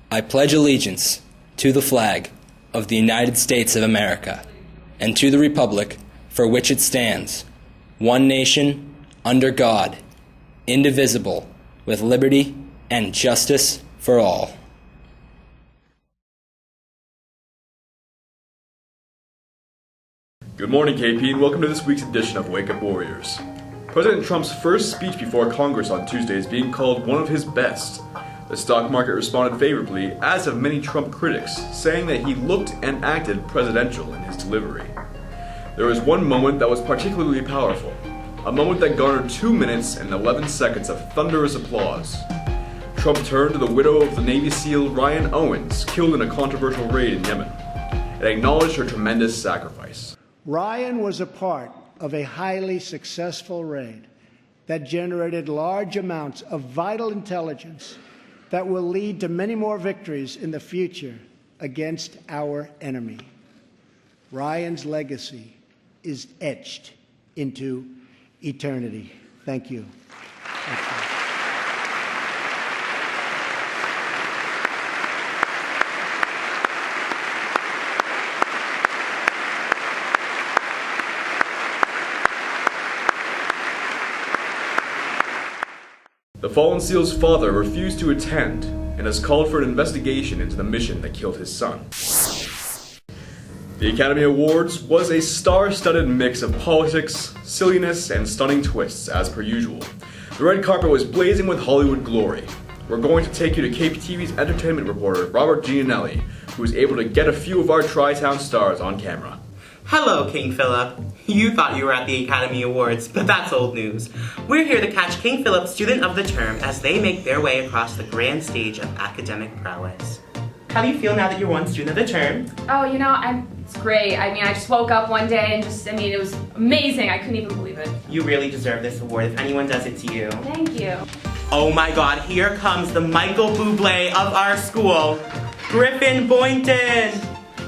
I pledge allegiance to the flag of the United States of America and to the republic for which it stands, one nation, under God, indivisible, with liberty and justice for all. Good morning, KP, and welcome to this week's edition of Wake Up Warriors. President Trump's first speech before Congress on Tuesday is being called one of his best. The stock market responded favorably, as have many Trump critics, saying that he looked and acted presidential in his delivery. There was one moment that was particularly powerful, a moment that garnered 2 minutes and 11 seconds of thunderous applause. Trump turned to the widow of the Navy SEAL Ryan Owens, killed in a controversial raid in Yemen, and acknowledged her tremendous sacrifice. Ryan was a part of a highly successful raid that generated large amounts of vital intelligence that will lead to many more victories in the future against our enemy. Ryan's legacy is etched into eternity. Thank you. Thank you. The fallen SEAL's father refused to attend and has called for an investigation into the mission that killed his son. The Academy Awards was a star-studded mix of politics, silliness, and stunning twists, as per usual. The red carpet was blazing with Hollywood glory. We're going to take you to KPTV's entertainment reporter, Robert Gianelli, who was able to get a few of our Tri-Town stars on camera. Hello, King Philip. You thought you were at the Academy Awards, but that's old news. We're here to catch King Philip Student of the Term as they make their way across the grand stage of academic prowess. How do you feel now that you're one Student of the Term? Oh, it's great. I just woke up one day and it was amazing. I couldn't even believe it. You really deserve this award. If anyone does it to you. Thank you. Oh my God, here comes the Michael Bublé of our school, Griffin Boynton.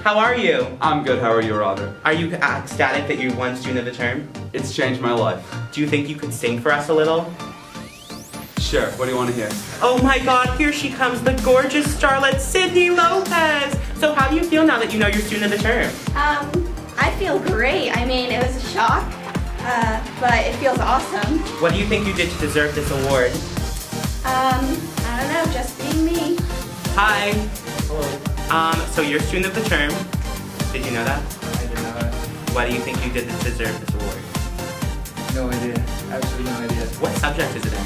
How are you? I'm good. How are you, Robert? Are you ecstatic that you're one Student of the Term? It's changed my life. Do you think you could sing for us a little? Sure. What do you want to hear? Oh my God, here she comes, the gorgeous starlet, Sydney Lopez. So how do you feel now that you know you're Student of the Term? I feel great. It was a shock, but it feels awesome. What do you think you did to deserve this award? I don't know, just being me. Hi. Hello. So you're Student of the Term. Did you know that? I didn't know that. Why do you think you did to deserve this award? No idea. Absolutely no idea. What subject is it in?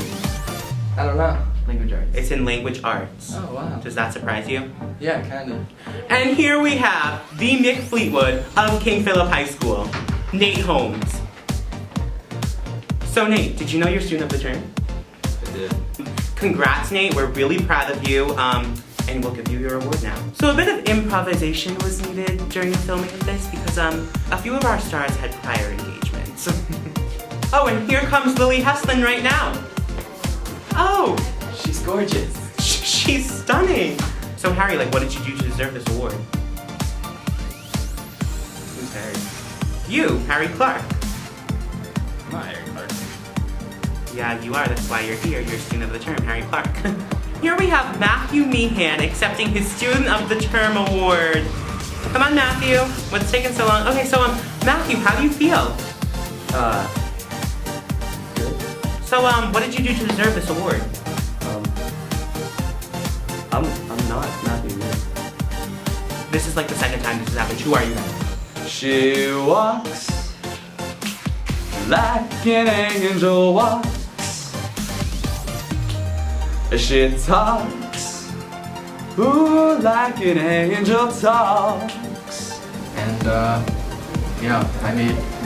I don't know. Language arts. It's in language arts. Oh, wow. Does that surprise you? Yeah, kind of. And here we have the Nick Fleetwood of King Philip High School, Nate Holmes. So Nate, did you know you're Student of the Term? I did. Congrats, Nate. We're really proud of you. And we'll give you your award now. So a bit of improvisation was needed during the filming of this because a few of our stars had prior engagements. Oh, and here comes Lily Heslin right now. Oh, She's gorgeous. she's stunning. So Harry, what did you do to deserve this award? Who's Harry? You, Harry Clark. I'm not Harry Clark. Yeah, you are. That's why you're here. You're Student of the Term, Harry Clark. Here we have Matthew Meehan accepting his Student of the Term award. Come on, Matthew. What's taking so long? Okay, so Matthew, how do you feel? Good. So what did you do to deserve this award? I'm not Matthew. This is the second time this has happened. Who are you then? She walks like an angel walks. She talks, ooh, like an angel talks. And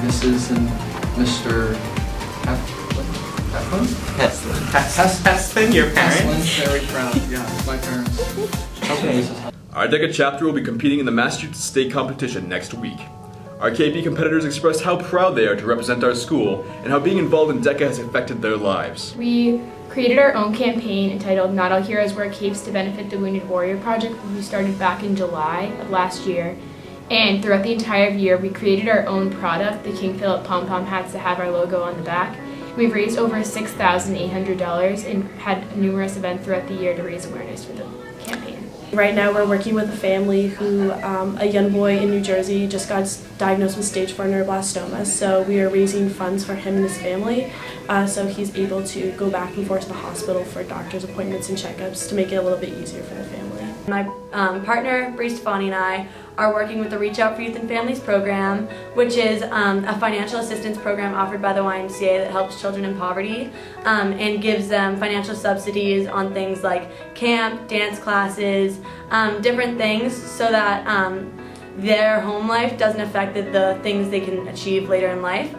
Mrs. and Mr. Heslin, your parents? Very proud. Yeah, my parents. Okay. Our DECA chapter will be competing in the Massachusetts State competition next week. Our KP competitors expressed how proud they are to represent our school and how being involved in DECA has affected their lives. We created our own campaign entitled Not All Heroes Wear Capes to benefit the Wounded Warrior Project, which we started back in July of last year. And throughout the entire year, we created our own product, the King Philip pom-pom hats that have our logo on the back. We've raised over $6,800 and had numerous events throughout the year to raise awareness for the campaign. Right now we're working with a family who, a young boy in New Jersey just got diagnosed with stage 4 neuroblastoma, so we are raising funds for him and his family so he's able to go back and forth to the hospital for doctor's appointments and checkups to make it a little bit easier for the family. My partner, Bree Stefani, and I are working with the Reach Out for Youth and Families program, which is a financial assistance program offered by the YMCA that helps children in poverty and gives them financial subsidies on things like camp, dance classes, different things so that their home life doesn't affect the things they can achieve later in life.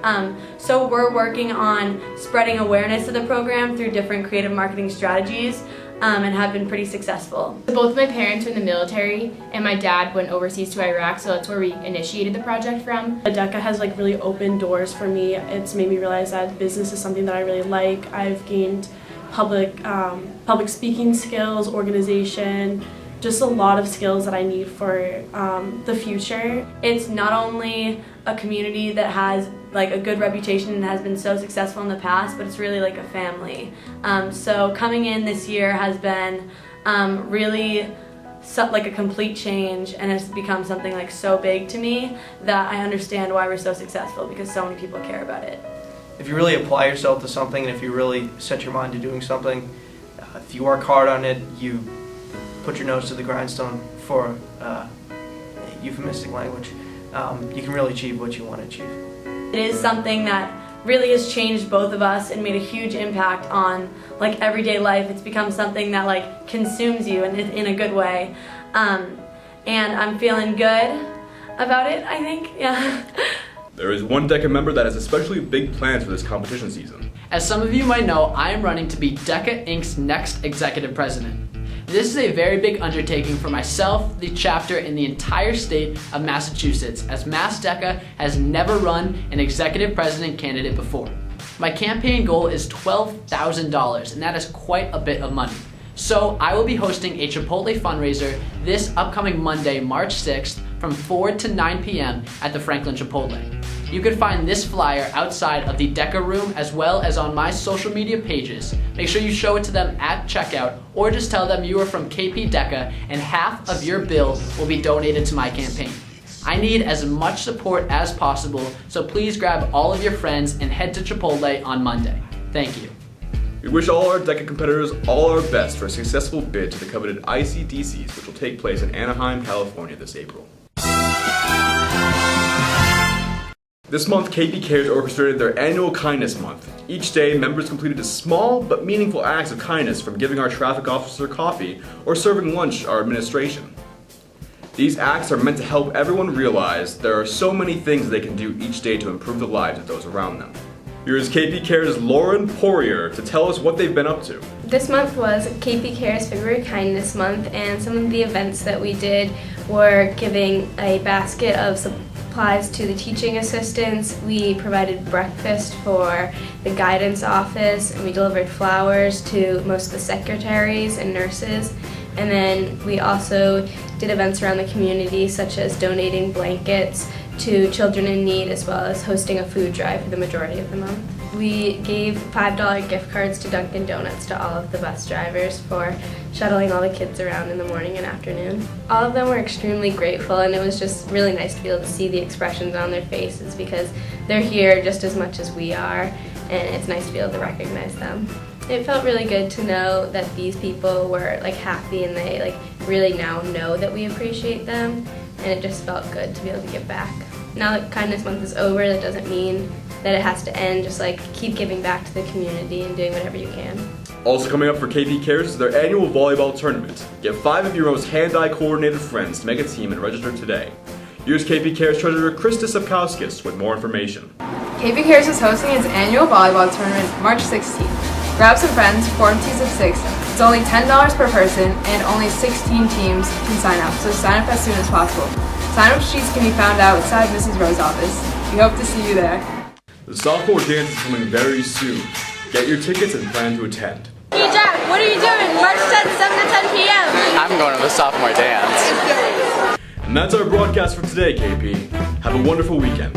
So we're working on spreading awareness of the program through different creative marketing strategies and have been pretty successful. Both my parents are in the military and my dad went overseas to Iraq, so that's where we initiated the project from. DECA has really opened doors for me. It's made me realize that business is something that I really like. I've gained public speaking skills, organization, just a lot of skills that I need for the future. It's not only a community that has a good reputation and has been so successful in the past, but it's really like a family. So coming in this year has been really a complete change, and it's become something so big to me that I understand why we're so successful, because so many people care about it. If you really apply yourself to something, and if you really set your mind to doing something, if you work hard on it, you put your nose to the grindstone, for euphemistic language, you can really achieve what you want to achieve. It is something that really has changed both of us and made a huge impact on everyday life. It's become something that consumes you in a good way, and I'm feeling good about it, I think. Yeah. There is one DECA member that has especially big plans for this competition season. As some of you might know, I am running to be DECA Inc.'s next executive president. This is a very big undertaking for myself, the chapter, and the entire state of Massachusetts, as Mass DECA has never run an executive president candidate before. My campaign goal is $12,000, and that is quite a bit of money. So I will be hosting a Chipotle fundraiser this upcoming Monday, March 6th, from 4 to 9 p.m. at the Franklin Chipotle. You can find this flyer outside of the DECA room as well as on my social media pages. Make sure you show it to them at checkout, or just tell them you are from KP DECA and half of your bill will be donated to my campaign. I need as much support as possible, so please grab all of your friends and head to Chipotle on Monday. Thank you. We wish all our DECA competitors all our best for a successful bid to the coveted ICDCs, which will take place in Anaheim, California this April. This month, KP Cares orchestrated their annual Kindness Month. Each day, members completed a small but meaningful acts of kindness, from giving our traffic officer coffee or serving lunch our administration. These acts are meant to help everyone realize there are so many things they can do each day to improve the lives of those around them. Here is KP Cares' Lauren Poirier to tell us what they've been up to. This month was KP Cares February Kindness Month, and some of the events that we did were giving a basket of supplies to the teaching assistants. We provided breakfast for the guidance office, and we delivered flowers to most of the secretaries and nurses. And then we also did events around the community, such as donating blankets to children in need, as well as hosting a food drive for the majority of the month. We gave $5 gift cards to Dunkin' Donuts to all of the bus drivers for shuttling all the kids around in the morning and afternoon. All of them were extremely grateful, and it was just really nice to be able to see the expressions on their faces, because they're here just as much as we are, and it's nice to be able to recognize them. It felt really good to know that these people were happy, and they really now know that we appreciate them, and it just felt good to be able to give back. Now that Kindness Month is over, that doesn't mean that it has to end. Just keep giving back to the community and doing whatever you can. Also coming up for KP Cares is their annual volleyball tournament. Get 5 of your most hand-eye coordinated friends to make a team and register today. Here's KP Cares Treasurer Krista Sapkowskis with more information. KP Cares is hosting its annual volleyball tournament March 16th. Grab some friends, form teams of 6. It's only $10 per person, and only 16 teams can sign up, so sign up as soon as possible. Sign-up sheets can be found outside Mrs. Rowe's office. We hope to see you there. The sophomore dance is coming very soon. Get your tickets and plan to attend. Hey Jack, what are you doing? March 10th, 7 to 10 p.m. I'm going to the sophomore dance. And that's our broadcast for today, KP. Have a wonderful weekend.